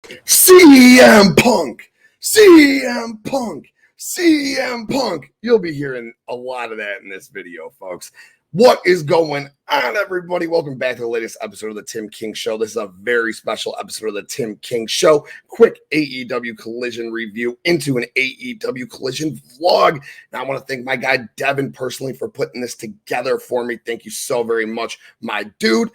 CM Punk, CM Punk, CM Punk. You'll be hearing a lot of that in this video, folks. What is going on, everybody? Welcome back to the latest episode of the Tim King Show. This is a very special episode of the Tim King Show. Quick AEW Collision review into an AEW Collision vlog. And I want to thank my guy Devin personally for putting this together for me. Thank you so very much, my dude.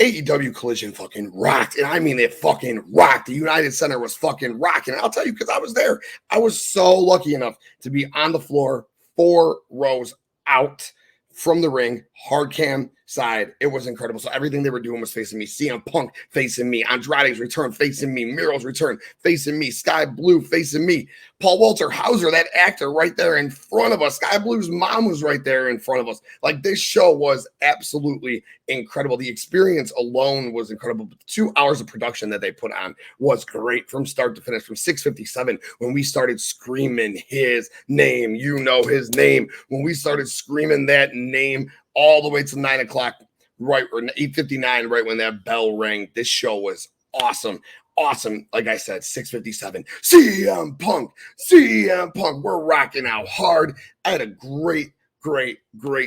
AEW Collision fucking rocked. And I mean, it fucking rocked. The United Center was fucking rocking. I'll tell you, because I was there. I was so lucky enough to be on the floor 4 rows out from the ring, hard cam side. It was incredible. So everything they were doing was facing me. CM Punk facing me. Andrade's return facing me. Miro's return facing me. Sky Blue facing me. Paul Walter Hauser, that actor right there in front of us. Sky Blue's mom was right there in front of us. Like, this show was absolutely incredible. The experience alone was incredible. But the 2 hours of production that they put on was great from start to finish. From 6:57, when we started screaming his name, you know his name. When we started screaming that name all the way to 9 o'clock, right, or 8:59, right when that bell rang. This show was awesome. Awesome. Like I said, 6:57, CM Punk, we're rocking out hard. I had a great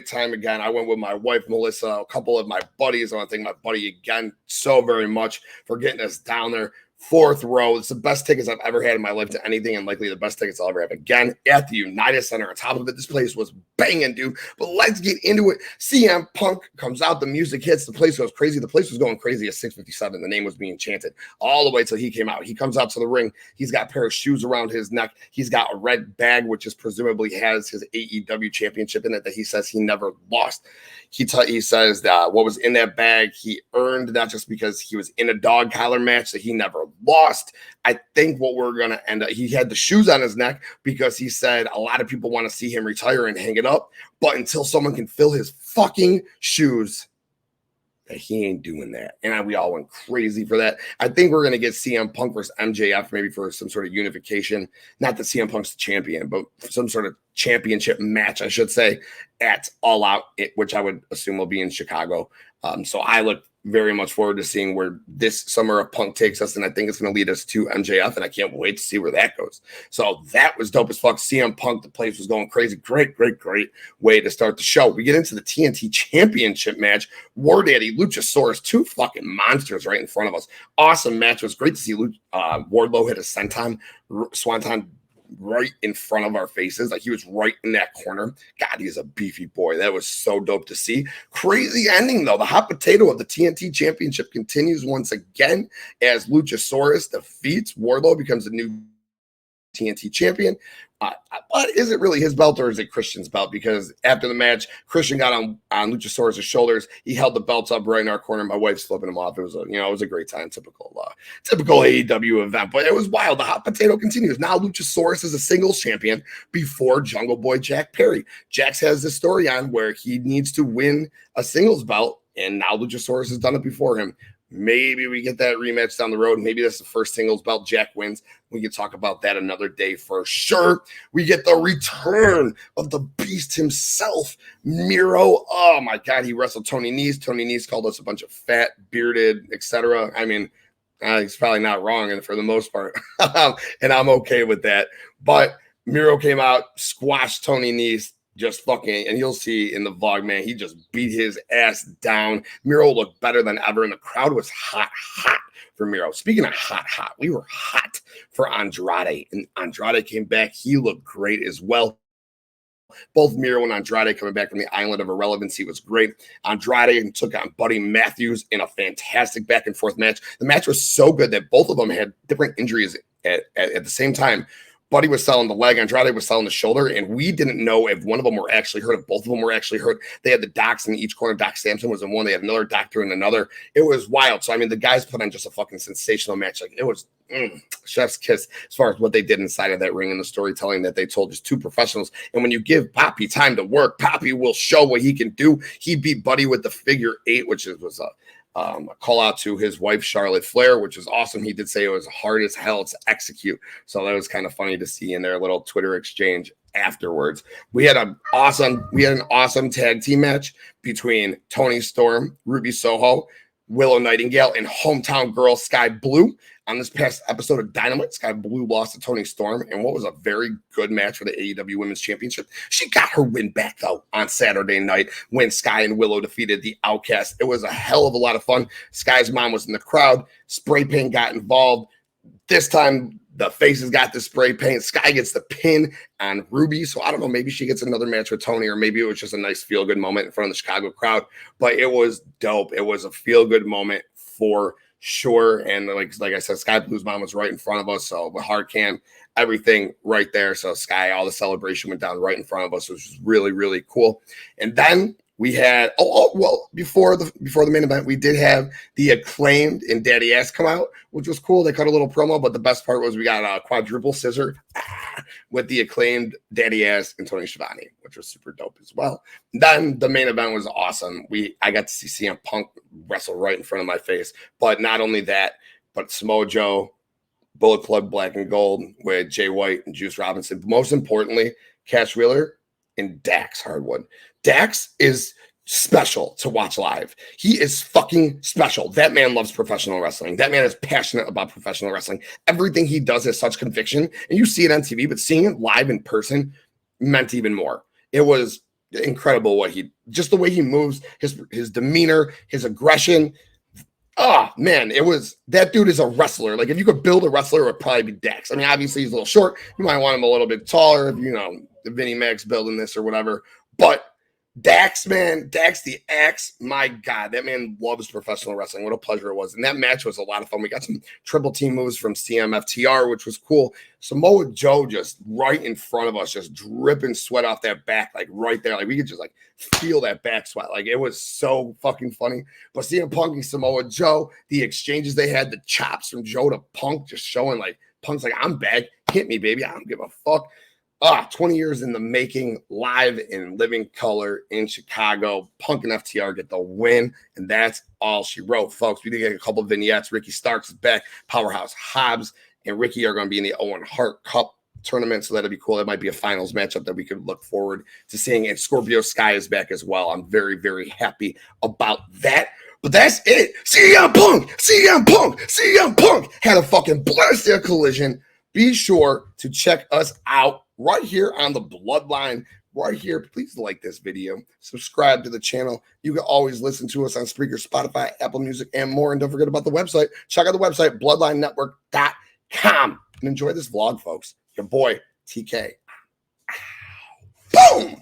time again. I went with my wife, Melissa, a couple of my buddies. I want to thank my buddy again so very much for getting us down there. 4th row. It's the best tickets I've ever had in my life to anything, and likely the best tickets I'll ever have again at the United Center. On top of it, this place was banging, dude. But let's get into it. CM Punk comes out, the music hits, the place goes crazy. The place was going crazy at 6:57. The name was being chanted all the way till he came out. He comes out to the ring. He's got a pair of shoes around his neck. He's got a red bag, which is presumably has his AEW championship in it that he says he never lost. He says that what was in that bag he earned, not just because he was in a dog collar match that he never lost. I think what we're going to end up, he had the shoes on his neck because he said a lot of people want to see him retire and hang it up, but until someone can fill his fucking shoes, that he ain't doing that. And we all went crazy for that. I think we're going to get CM Punk versus MJF, maybe for some sort of unification. Not that CM Punk's the champion, but some sort of championship match, I should say, at All Out, which I would assume will be in Chicago. So I look very much forward to seeing where this summer of Punk takes us, and I think it's going to lead us to MJF, and I can't wait to see where that goes. So that was dope as fuck. CM Punk, the place was going crazy. Great way to start the show. We get into the TNT Championship match. War Daddy, Luchasaurus, 2 fucking monsters right in front of us. Awesome match. It was great to see Wardlow hit a swanton right in front of our faces. Like, he was right in that corner. God, he's a beefy boy. That was so dope to see. Crazy ending, though. The hot potato of the TNT Championship continues once again as Luchasaurus defeats Wardlow, becomes the new TNT champion. But is it really his belt, or is it Christian's belt? Because after the match, Christian got on Luchasaurus' shoulders. He held the belts up right in our corner. My wife's flipping him off. It was a great time. Typical AEW event, but it was wild. The hot potato continues. Now Luchasaurus is a singles champion before Jungle Boy Jack Perry. Jax has this story on where he needs to win a singles belt, and now Luchasaurus has done it before him. Maybe we get that rematch down the road. Maybe that's the first singles belt Jack wins. We can talk about that another day for sure. We get the return of the beast himself, Miro. Oh, my God. He wrestled Tony Nese. Tony Nese called us a bunch of fat, bearded, etc. I mean, he's probably not wrong and for the most part. And I'm okay with that. But Miro came out, squashed Tony Nese. Just fucking, and you'll see in the vlog, man, he just beat his ass down. Miro looked better than ever, and the crowd was hot for Miro. Speaking of hot, we were hot for Andrade, and Andrade came back. He looked great as well. Both Miro and Andrade coming back from the island of irrelevancy was great. Andrade took on Buddy Matthews in a fantastic back and forth match. The match was so good that both of them had different injuries at the same time. Buddy was selling the leg, Andrade was selling the shoulder, and we didn't know if one of them were actually hurt, if both of them were actually hurt. They had the docs in each corner. Doc Sampson was in one. They had another doctor in another. It was wild. So, I mean, the guys put on just a fucking sensational match. Like, it was chef's kiss as far as what they did inside of that ring and the storytelling that they told. Just 2 professionals. And when you give Poppy time to work, Poppy will show what he can do. He beat Buddy with the figure 8, which was a call out to his wife, Charlotte Flair, which was awesome. He did say it was hard as hell to execute. So that was kind of funny to see in their little Twitter exchange afterwards. We had an awesome tag team match between Tony Storm, Ruby Soho, Willow Nightingale and hometown girl Sky Blue. On this past episode of Dynamite, Sky Blue lost to Toni Storm in what was a very good match for the AEW Women's Championship. She got her win back, though, on Saturday night when Sky and Willow defeated the Outcast. It was a hell of a lot of fun. Sky's mom was in the crowd. Spray paint got involved. This time, the faces got the spray paint. Sky gets the pin on Ruby. So I don't know, maybe she gets another match with Toni, or maybe it was just a nice feel-good moment in front of the Chicago crowd. But it was dope. It was a feel-good moment for sure. And like I said, Sky Blue's mom was right in front of us. So with hard cam, everything right there. So Sky, all the celebration went down right in front of us, which was really, really cool. And then we had before the main event, we did have the Acclaimed and Daddy Ass come out, which was cool. They cut a little promo, but the best part was we got a quadruple scissor with the Acclaimed, Daddy Ass, and Tony Schiavone, which was super dope as well. Then the main event was awesome. I got to see CMPunk wrestle right in front of my face. But not only that, but Samoa Joe, BulletClub Black and Gold with Jay White and Juice Robinson. But most importantly, Cash Wheeler and Dax Hardwood. Dax is special to watch live. He is fucking special. That man loves professional wrestling. That man is passionate about professional wrestling. Everything he does has such conviction. And you see it on TV, but seeing it live in person meant even more. It was incredible just the way he moves, his demeanor, his aggression. Oh, man, that dude is a wrestler. Like, if you could build a wrestler, it would probably be Dax. I mean, obviously, he's a little short. You might want him a little bit taller if, the Vinnie Mac's building this or whatever. But Dax, man, Dax the Axe, my God, that man loves professional wrestling. What a pleasure it was. And that match was a lot of fun. We got some triple team moves from CMFTR, which was cool. Samoa Joe just right in front of us, just dripping sweat off that back, like right there. Like, we could just feel that back sweat. Like, it was so fucking funny. But CMPunk and Samoa Joe, the exchanges they had, the chops from Joe to Punk, just showing Punk's like, I'm back. Hit me, baby. I don't give a fuck. 20 years in the making, live in living color in Chicago. Punk and FTR get the win, and that's all she wrote, folks. We did get a couple of vignettes. RickyStarks is back. Powerhouse Hobbs and Ricky are going to be in the Owen Hart Cup tournament, so that'll be cool. That might be a finals matchup that we could look forward to seeing. And Scorpio Sky is back as well. I'm very, very happy about that. But that's it. CMPunk had a fucking blast there, Collision. Be sure to check us out right here on the Bloodline, right here. Please like this video, subscribe to the channel. You can always listen to us on Spreaker, Spotify, Apple Music, and more. And don't forget about the website. Check out the website, bloodlinenetwork.com. And enjoy this vlog, folks. Your boy, TK. Boom!